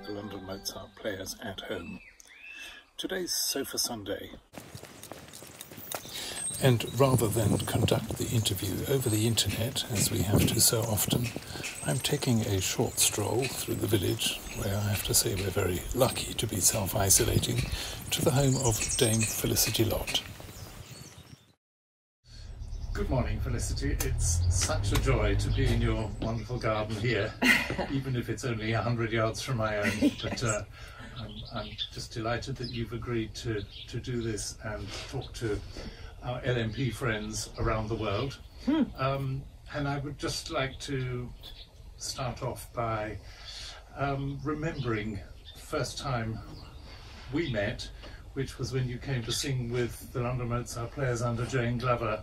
the London Mozart Players at Home. Today's Sofa Sunday. And rather than conduct the interview over the internet, as we have to so often, I'm taking a short stroll through the village, where I have to say we're very lucky to be self-isolating, to the home of Dame Felicity Lott. Good morning, Felicity. It's such a joy to be in your wonderful garden here, even if it's only 100 yards from my own. But I'm just delighted that you've agreed to do this and talk to our LMP friends around the world. And I would just like to start off by remembering the first time we met, which was when you came to sing with the London Mozart Players under Jane Glover,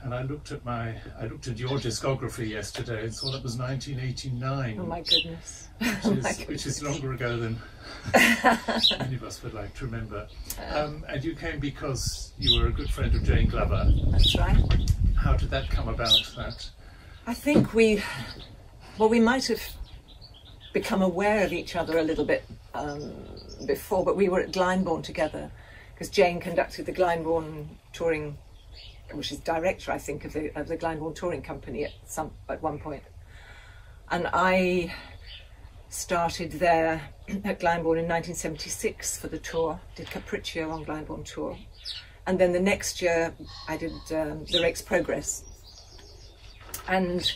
and I looked at your discography yesterday and saw that was 1989. Oh my goodness! Which is longer ago than many of us would like to remember. And you came because you were a good friend of Jane Glover. That's right. How did that come about? That I think we might have become aware of each other a little bit before, but we were at Glyndebourne together because Jane conducted the Glyndebourne touring, which is director, I think, of the Glyndebourne touring company at one point, and I started there at Glyndebourne in 1976 for the tour. Did Capriccio on Glyndebourne tour, and then the next year I did the Rake's Progress, and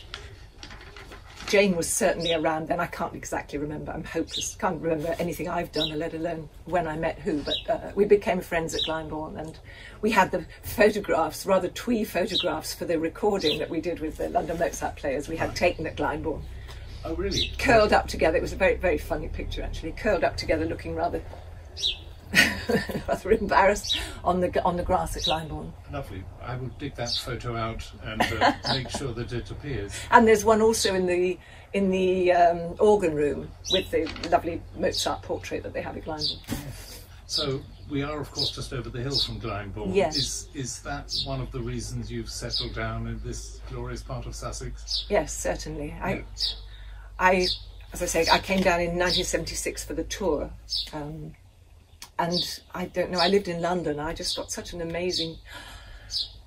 Jane was certainly around then. I can't exactly remember. I'm hopeless. Can't remember anything I've done, let alone when I met who. But we became friends at Glyndebourne, and we had the photographs, rather twee photographs, for the recording that we did with the London Mozart Players. We had taken at Glyndebourne. Oh, really? Curled up together. It was a very, very funny picture, actually. Curled up together, looking rather rather embarrassed on the grass at Glyndebourne. Lovely. I will dig that photo out and make sure that it appears. And there's one also in the organ room with the lovely Mozart portrait that they have at Glyndebourne. Yes. So we are, of course, just over the hill from Glyndebourne. Yes. Is that one of the reasons you've settled down in this glorious part of Sussex? Yes, certainly. I as I say, I came down in 1976 for the tour. And I don't know, I lived in London. I just got such an amazing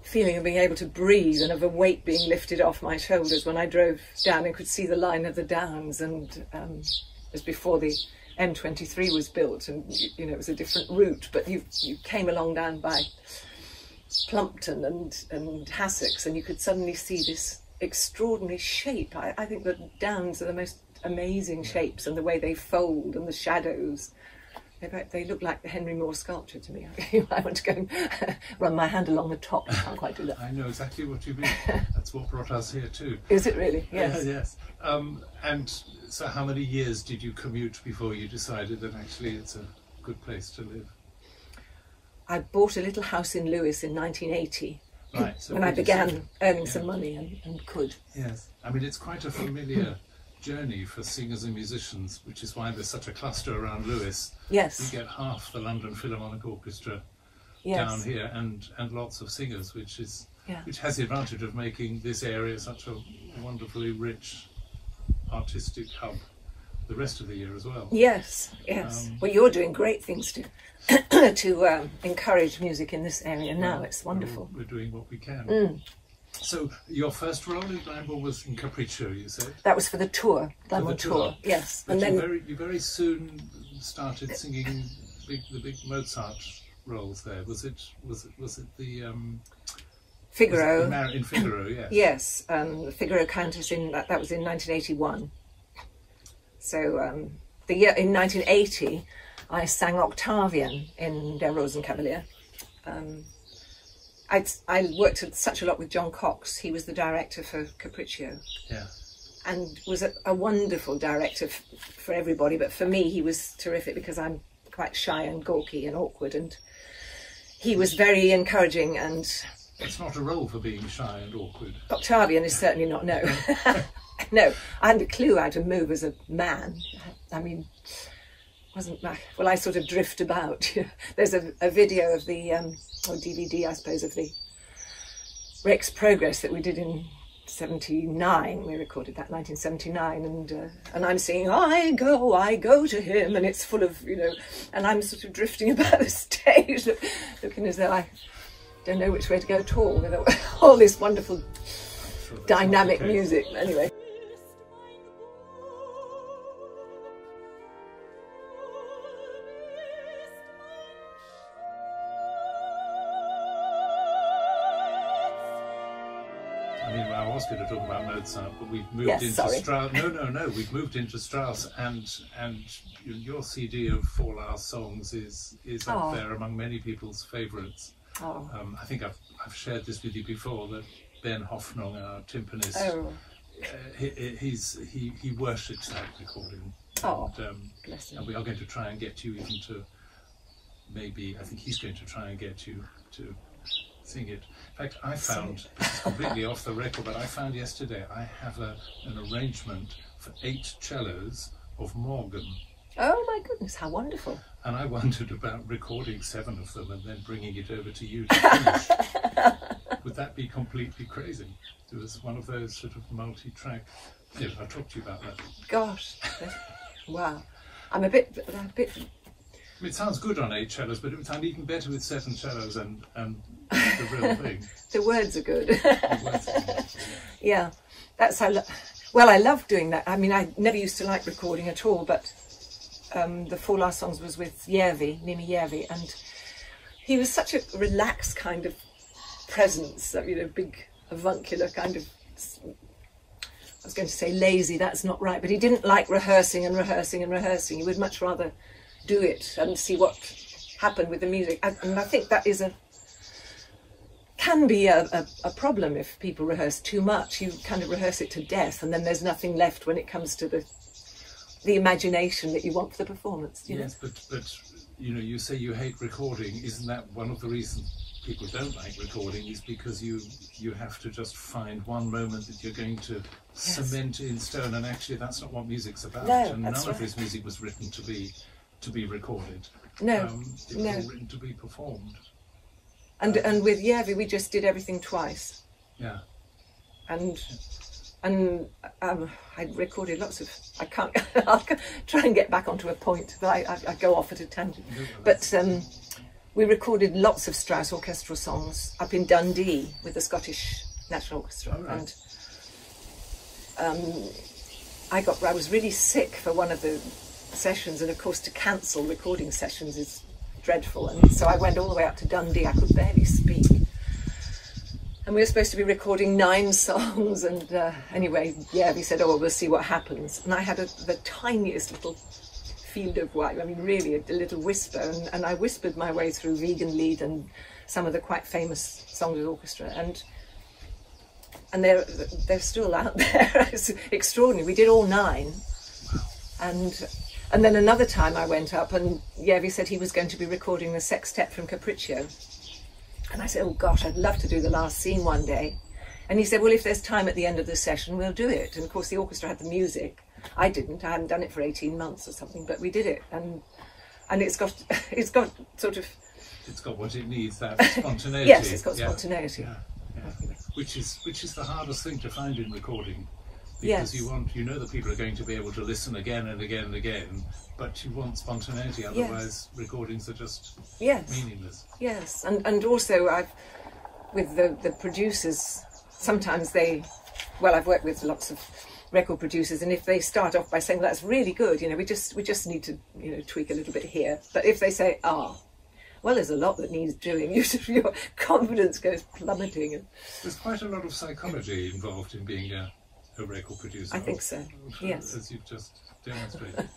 feeling of being able to breathe and of a weight being lifted off my shoulders when I drove down and could see the line of the Downs. And it was before the M23 was built, and you know, it was a different route. But you came along down by Plumpton and Hassocks, and you could suddenly see this extraordinary shape. I think that Downs are the most amazing shapes, and the way they fold and the shadows. They look like the Henry Moore sculpture to me. I want to go and run my hand along the top. I can't quite do that. I know exactly what you mean. That's what brought us here too. Is it really? Yes. Yes. And so how many years did you commute before you decided that actually it's a good place to live? I bought a little house in Lewes in 1980. Right. So when I began earning some money and could. Yes. I mean, it's quite a familiar journey for singers and musicians, which is why there's such a cluster around Lewes. Yes. You get half the London Philharmonic Orchestra down here, and lots of singers, which has the advantage of making this area such a wonderfully rich artistic hub the rest of the year as well. Yes, yes. Well, you're doing great things to encourage music in this area now. It's wonderful. We're doing what we can. So your first role in Glyndebourne was in Capriccio, you said? That was for the tour, Glyndebourne tour. Yes. But and then you very soon started singing the big Mozart roles there. Was it the Figaro? In Figaro, yes. Yes, the Figaro Countess that was in 1981. So the year in 1980, I sang Octavian in Der Rosenkavalier. I worked such a lot with John Cox. He was the director for Capriccio. Yeah. And was a wonderful director for everybody, but for me he was terrific because I'm quite shy and gawky and awkward, and he was very encouraging. And it's not a role for being shy and awkward. Octavian is certainly not, no. No, I hadn't a clue how to move as a man. I mean, well, I sort of drift about. There's a video of the, or DVD I suppose, of the Rake's Progress that we did in 79, we recorded that, 1979, and I'm singing, I go to him, and it's full of, you know, and I'm sort of drifting about the stage, looking as though I don't know which way to go at all, with all this wonderful dynamic music, anyway. I was going to talk about Mozart, but we've moved into Strauss. No, we've moved into Strauss, and your CD of 4 last songs is up there among many people's favourites. I think I've shared this with you before, that Ben Hoffnung, our timpanist, he worships that recording. Bless him. And we are going to try and get you even to, maybe, I think he's going to try and get you to sing it. In fact, I found, this is completely off the record, but I found yesterday I have an arrangement for 8 cellos of Morgan. Oh my goodness, how wonderful. And I wondered about recording 7 of them and then bringing it over to you to finish. Would that be completely crazy? It was one of those sort of multi-track. Yeah, I'll talk to you about that. Gosh, wow. I'm a bit I mean, it sounds good on 8 cellos, but it would sound even better with 7 cellos and the real thing. The words are good. The words are good. Yeah, that's well, I love doing that. I mean, I never used to like recording at all, but the 4 last songs was with Nimi Järvi, and he was such a relaxed kind of presence, you know, big avuncular kind of, I was going to say lazy, that's not right, but he didn't like rehearsing and rehearsing and rehearsing. He would much rather do it and see what happened with the music. And I think that can be a problem if people rehearse too much. You kind of rehearse it to death, and then there's nothing left when it comes to the imagination that you want for the performance. Yes, but you know, you say you hate recording. Isn't that one of the reasons people don't like recording? Is because you have to just find one moment that you're going to cement in stone, and actually that's not what music's about. No, and none right. of his music was written to be recorded. No, it was all written to be performed. And with Järvi we just did everything twice. Yeah. And I recorded lots of. I'll try and get back onto a point, but I go off at a tangent. But we recorded lots of Strauss orchestral songs up in Dundee with the Scottish National Orchestra, right. and I was really sick for one of the sessions, and of course to cancel recording sessions is dreadful, and so I went all the way up to Dundee. I could barely speak. And we were supposed to be recording 9 songs, and anyway, we said, oh, we'll see what happens. And I had the tiniest little field of white, I mean, really a little whisper, and I whispered my way through Vegan Lied and some of the quite famous songs of the orchestra, and they're still out there. It's extraordinary. We did all 9, and then another time I went up, and Järvi said he was going to be recording the sextet from Capriccio. And I said, oh gosh, I'd love to do the last scene one day. And he said, well, if there's time at the end of the session, we'll do it. And of course the orchestra had the music. I didn't. I hadn't done it for 18 months or something, but we did it. And it's got sort of... It's got what it needs, that spontaneity. Yes, it's got spontaneity. Yeah. Which is the hardest thing to find in recording. Because you know that people are going to be able to listen again and again and again, but you want spontaneity, otherwise recordings are just meaningless. Yes, and also with the producers, sometimes I've worked with lots of record producers, and if they start off by saying, well, that's really good, you know, we just need to, you know, tweak a little bit here. But if they say, well, there's a lot that needs doing, your confidence goes plummeting. There's quite a lot of psychology involved in being a record producer. I think so, yes. As you've just demonstrated.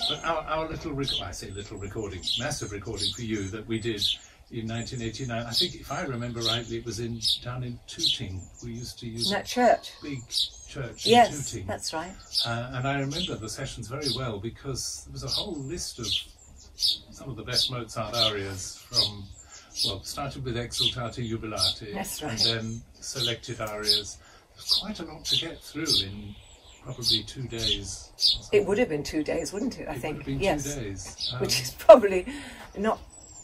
But our little recording, massive recording for you that we did in 1989. I think, if I remember rightly, it was down in Tooting. We used to use that church, big church in Tooting. That's right. And I remember the sessions very well because there was a whole list of some of the best Mozart arias well, started with Exultate Jubilate, That's right. and then selected arias. There's quite a lot to get through in probably 2 days. It would have been 2 days, wouldn't it? I It think. would have been yes. 2 days. Which is probably not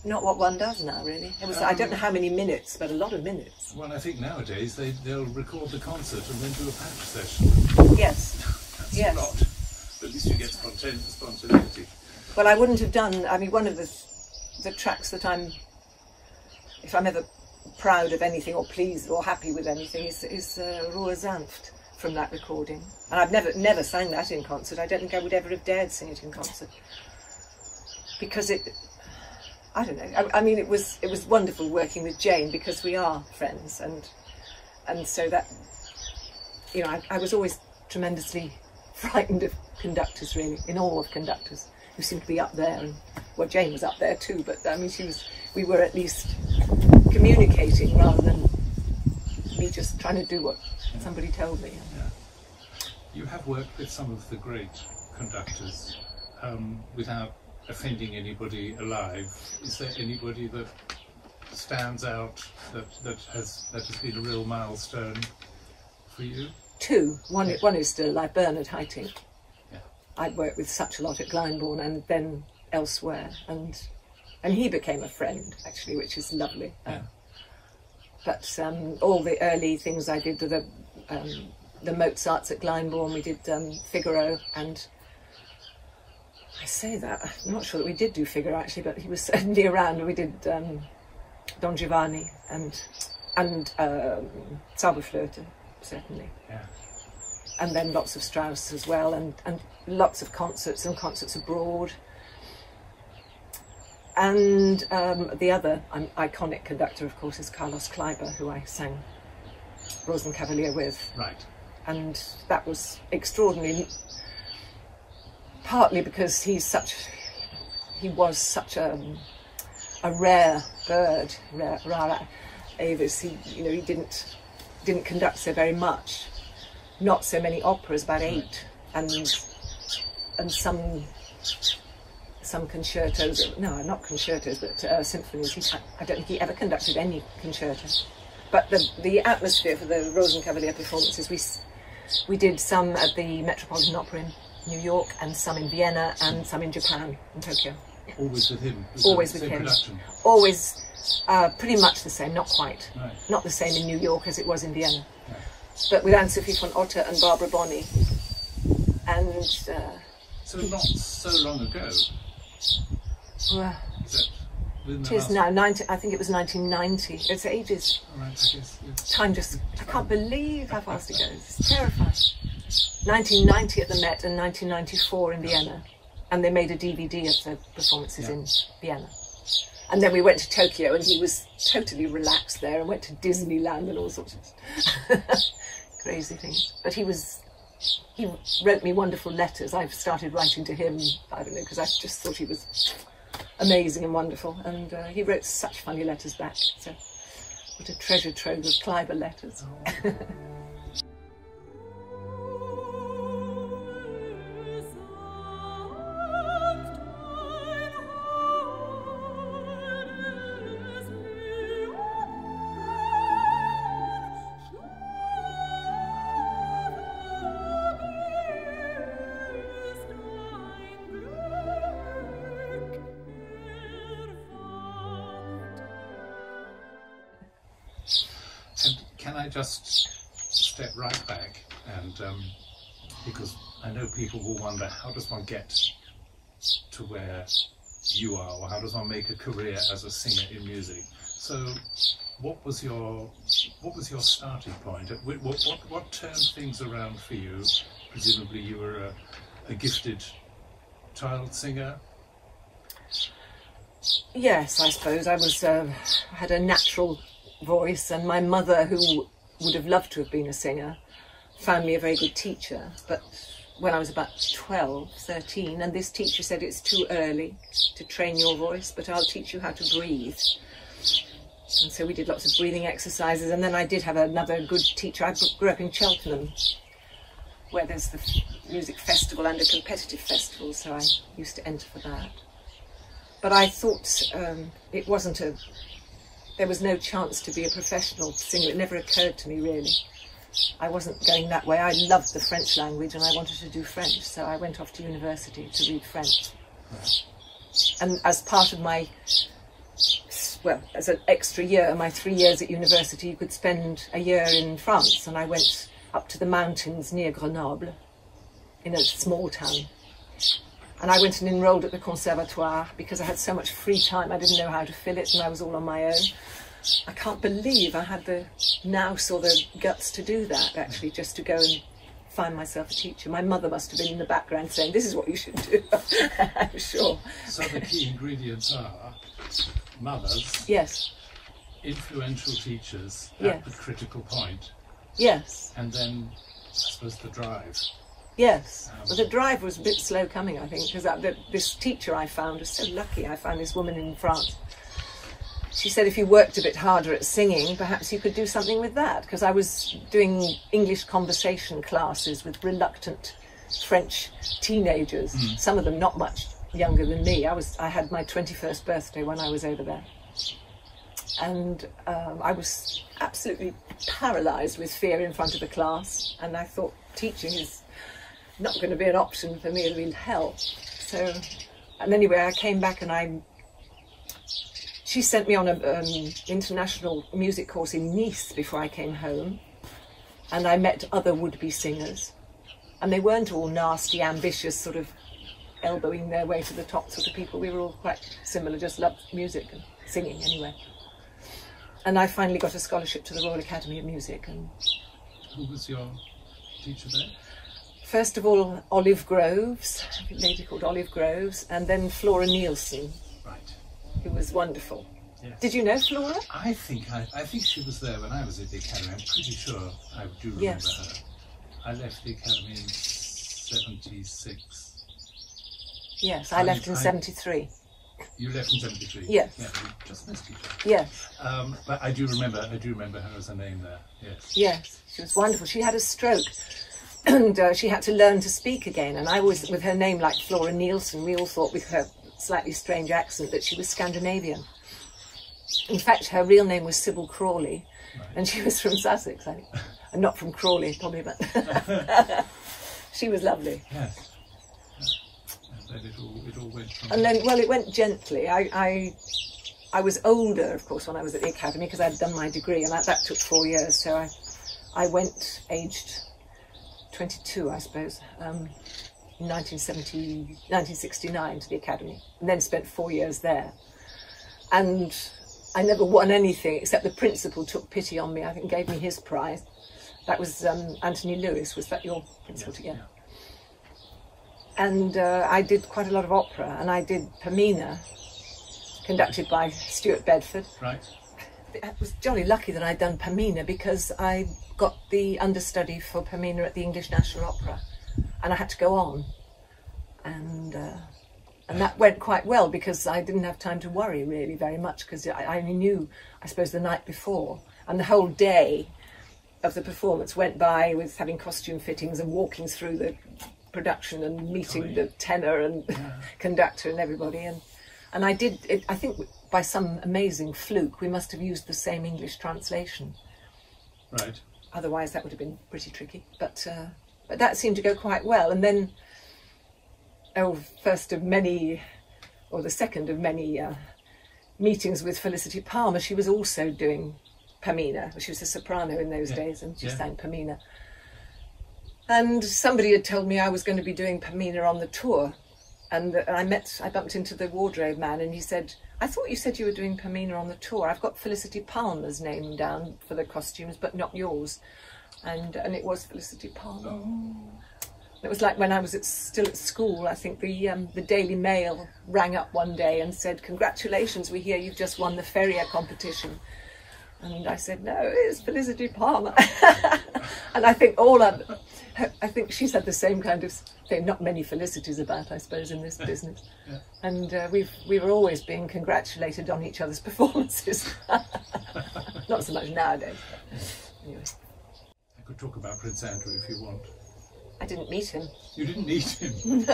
what one does now, really. It was, I don't know how many minutes, but a lot of minutes. Well, I think nowadays they'll record the concert and then do a patch session. Yes. That's Yes. a lot. But at least you get spontaneity. Well, I wouldn't have done. I mean, one of the tracks that if I'm ever proud of anything or pleased or happy with anything, is Ruhe, Sanft from that recording. And I've never sang that in concert. I don't think I would ever have dared sing it in concert because I don't know. I mean, it was wonderful working with Jane because we are friends, and so that, you know, I was always tremendously frightened of conductors, really, in awe of conductors who seemed to be up there. And well, Jane was up there too, but I mean, we were at least communicating rather than me just trying to do what somebody told me. Yeah. You have worked with some of the great conductors without offending anybody alive. Is there anybody that stands out that has been a real milestone for you? Two. One is still alive, Bernard Haitink. Yeah. I'd worked with such a lot at Glyndebourne and then elsewhere, and he became a friend actually, which is lovely. Yeah. But all the early things I did, the Mozarts at Glyndebourne, we did Figaro, and I say that, I'm not sure that we did do Figaro actually, but he was certainly around, and we did Don Giovanni and Zauberflöte, certainly. Yeah. And then lots of Strauss as well, and lots of concerts and concerts abroad. And the other iconic conductor, of course, is Carlos Kleiber, who I sang Rosenkavalier with. Right. And that was extraordinary, partly because he was such a rare bird, rara avis. He didn't conduct so very much, not so many operas, about 8, and some concertos. No, not concertos, but symphonies. I don't think he ever conducted any concerto. But the atmosphere for the Rosenkavalier performances, we did some at the Metropolitan Opera in New York, and some in Vienna, and some in Japan, in Tokyo. Always with him? Always with him. Production. Always pretty much the same, not quite. Right. Not the same in New York as it was in Vienna. Yeah. But with Anne-Sophie von Otter and Barbara Bonney. And... so not so long ago. well, Is that within the it is last... now, I think it was 1990. It's ages. Right, I guess, yes. Time just, I can't believe how fast it goes. It's terrifying. 1990 at the Met and 1994 in Vienna. And they made a DVD of the performances in Vienna. And then we went to Tokyo, and he was totally relaxed there, and went to Disneyland and all sorts of crazy things. But he wrote me wonderful letters. I've started writing to him, I don't know, because I just thought he was amazing and wonderful. And he wrote such funny letters back. So what a treasure trove of Kleiber letters. And can I just step right back, and because I know people will wonder, how does one get to where you are, or how does one make a career as a singer in music? So what was your starting point? What turned things around for you? Presumably you were a gifted child singer. Yes, I suppose I was. Had a natural voice, and my mother, who would have loved to have been a singer, found me a very good teacher. But when I was about 12, 13, and this teacher said, it's too early to train your voice, but I'll teach you how to breathe. And so we did lots of breathing exercises, and then I did have another good teacher. I grew up in Cheltenham, where there's the music festival and a competitive festival, so I used to enter for that. But I thought it wasn't there was no chance to be a professional singer. It never occurred to me, really. I wasn't going that way. I loved the French language and I wanted to do French, so I went off to university to read French. And as part of my, well, as an extra year, my 3 years at university, you could spend a year in France, and I went up to the mountains near Grenoble, in a small town. And I went and enrolled at the Conservatoire because I had so much free time, I didn't know how to fill it, and I was all on my own. I can't believe I had the nous or the guts to do that, actually, just to go and find myself a teacher. My mother must have been in the background saying, this is what you should do. I'm sure. So the key ingredients are mothers, yes, influential teachers at yes, the critical point, yes, and then I suppose the drive. yes. Well, the drive was a bit slow coming, I think, because this teacher I found was so lucky. I found this woman in France. She said if you worked a bit harder at singing, perhaps you could do something with that, because I was doing English conversation classes with reluctant French teenagers, some of them not much younger than me. I had my 21st birthday when I was over there. And I was absolutely paralysed with fear in front of the class, and I thought teaching is not going to be an option for me, it'll be hell. So, and anyway, I came back and she sent me on an international music course in Nice before I came home, and I met other would-be singers, and they weren't all nasty, ambitious, sort of elbowing their way to the top sort of people. We were all quite similar, just loved music and singing anyway. And I finally got a scholarship to the Royal Academy of Music. And who was your teacher there? First of all, Olive Groves, a lady called Olive Groves, and then Flora Nielsen. Right. Who was wonderful. Yes. Did you know Flora? I think she was there when I was at the Academy. I'm pretty sure I do remember yes, her. I left the Academy in 76. Yes, I left in 73. You left in 73? Yes. Yeah, we just missed each other. Yes. But I do remember her as a name there, yes. Yes, she was wonderful. She had a stroke and she had to learn to speak again. And I was, with her name like Flora Nielsen, we all thought with her slightly strange accent that she was Scandinavian. In fact, her real name was Sybil Crawley, right, and she was from Sussex, I think. And not from Crawley, probably, but she was lovely. Yes. And then it all went from... And then, well, it went gently. I was older, of course, when I was at the Academy, because I'd done my degree, and that took 4 years. So I went aged 22, I suppose, in 1969 to the Academy, and then spent 4 years there. And I never won anything, except the principal took pity on me, I think gave me his prize. That was Anthony Lewis. Was that your principal? Yes, yeah. And I did quite a lot of opera, and I did Pamina, conducted by Stuart Bedford. Right. I was jolly lucky that I'd done Pamina, because I got the understudy for Pamina at the English National Opera, and I had to go on. And that went quite well, because I didn't have time to worry really very much, because I only knew, I suppose, the night before, and the whole day of the performance went by with having costume fittings and walking through the production and meeting the tenor and conductor and everybody. And I did it, I think by some amazing fluke, we must have used the same English translation. Right. Otherwise that would have been pretty tricky. But that seemed to go quite well. And then, first of many, or the second of many meetings with Felicity Palmer, she was also doing Pamina. She was a soprano in those days, and she sang Pamina. And somebody had told me I was going to be doing Pamina on the tour. And I bumped into the wardrobe man, and he said, I thought you said you were doing Pamina on the tour. I've got Felicity Palmer's name down for the costumes, but not yours. And it was Felicity Palmer. Oh. It was like when I was still at school, I think the Daily Mail rang up one day and said, congratulations, we hear you've just won the Ferrier competition. And I said, no, it's Felicity Palmer. And I think I think she's had the same kind of thing. Not many Felicities about, I suppose, in this business. Yeah. And we were always being congratulated on each other's performances. Not so much nowadays. But anyway. I could talk about Prince Andrew if you want. I didn't meet him. You didn't meet him? No.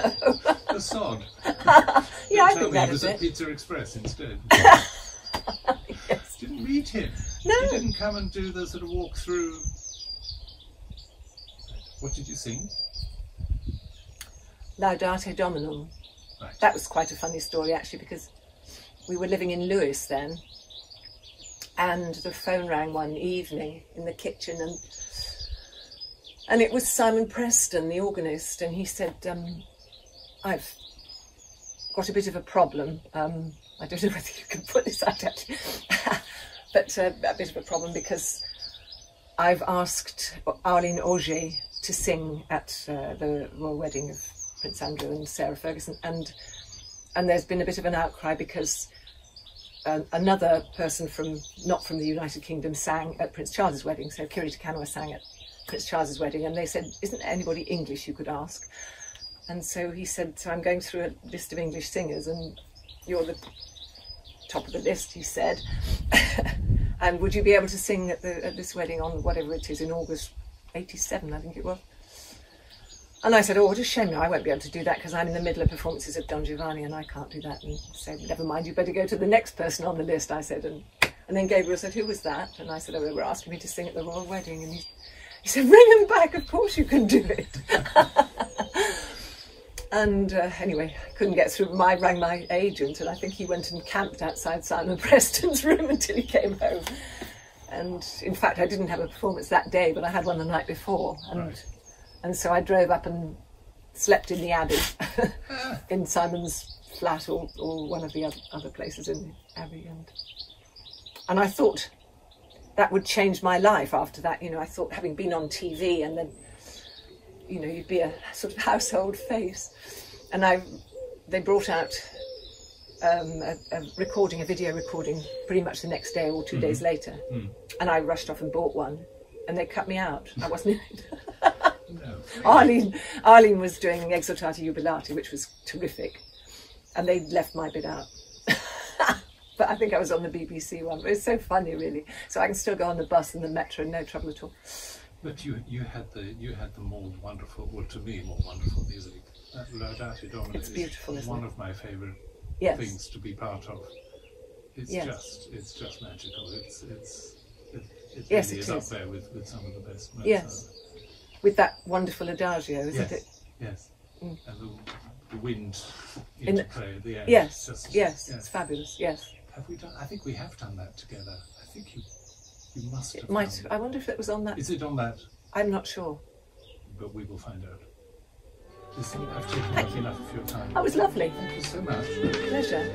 The sod. Yeah, I think that was it. at Pizza Express instead. Yes. Didn't didn't read him. No. He didn't come and do the sort of walk through. What did you sing? Laudate Dominum. Right. That was quite a funny story actually, because we were living in Lewes then, and the phone rang one evening in the kitchen, and it was Simon Preston, the organist, and he said, I've got a bit of a problem. I don't know whether you can put this out actually, but a bit of a problem, because I've asked Arlene Auger to sing at the royal wedding of Prince Andrew and Sarah Ferguson, and there's been a bit of an outcry because another person not from the United Kingdom sang at Prince Charles's wedding. So Kiri Te Kanawa sang at Prince Charles's wedding, and they said, isn't there anybody English you could ask? And so he said, so I'm going through a list of English singers and you're the top of the list, he said. And would you be able to sing at this wedding on whatever it is in August 87, I think it was? And I said, oh, what a shame, no, I won't be able to do that because I'm in the middle of performances of Don Giovanni and I can't do that. And so, never mind, you better go to the next person on the list, I said. And then Gabriel said, who was that? And I said, oh, they were asking me to sing at the royal wedding. And he said, bring him back, of course you can do it. And anyway, I couldn't get through. I rang my agent and I think he went and camped outside Simon Preston's room until he came home. And in fact, I didn't have a performance that day, but I had one the night before. And so I drove up and slept in the Abbey, in Simon's flat or one of the other places in the Abbey. And I thought that would change my life after that. You know, I thought, having been on TV and then, you know, you'd be a sort of household face. And they brought out a video recording pretty much the next day or 2 days later. And I rushed off and bought one and they cut me out. I wasn't in it. No, really? Arlene was doing Exultate Jubilate, which was terrific, and they left my bit out. But I think I was on the BBC one. But it's so funny, really. So I can still go on the bus and the metro, no trouble at all. But you had the more wonderful, well, to me, more wonderful music. Laudate Domine It's beautiful, is isn't one it? of my favourite things to be part of. It's just magical. It really is up there with some of the best. Mozart. Yes. With that wonderful adagio, isn't it? Yes. And the wind interplay at the end. Yes. It's fabulous. Yes. Have we done? I think we have done that together. I think you must have. It might. I wonder if it was on that. Is it on that? I'm not sure. But we will find out. Listen, I've taken up enough of your time. That was lovely. Thank you so much. Pleasure.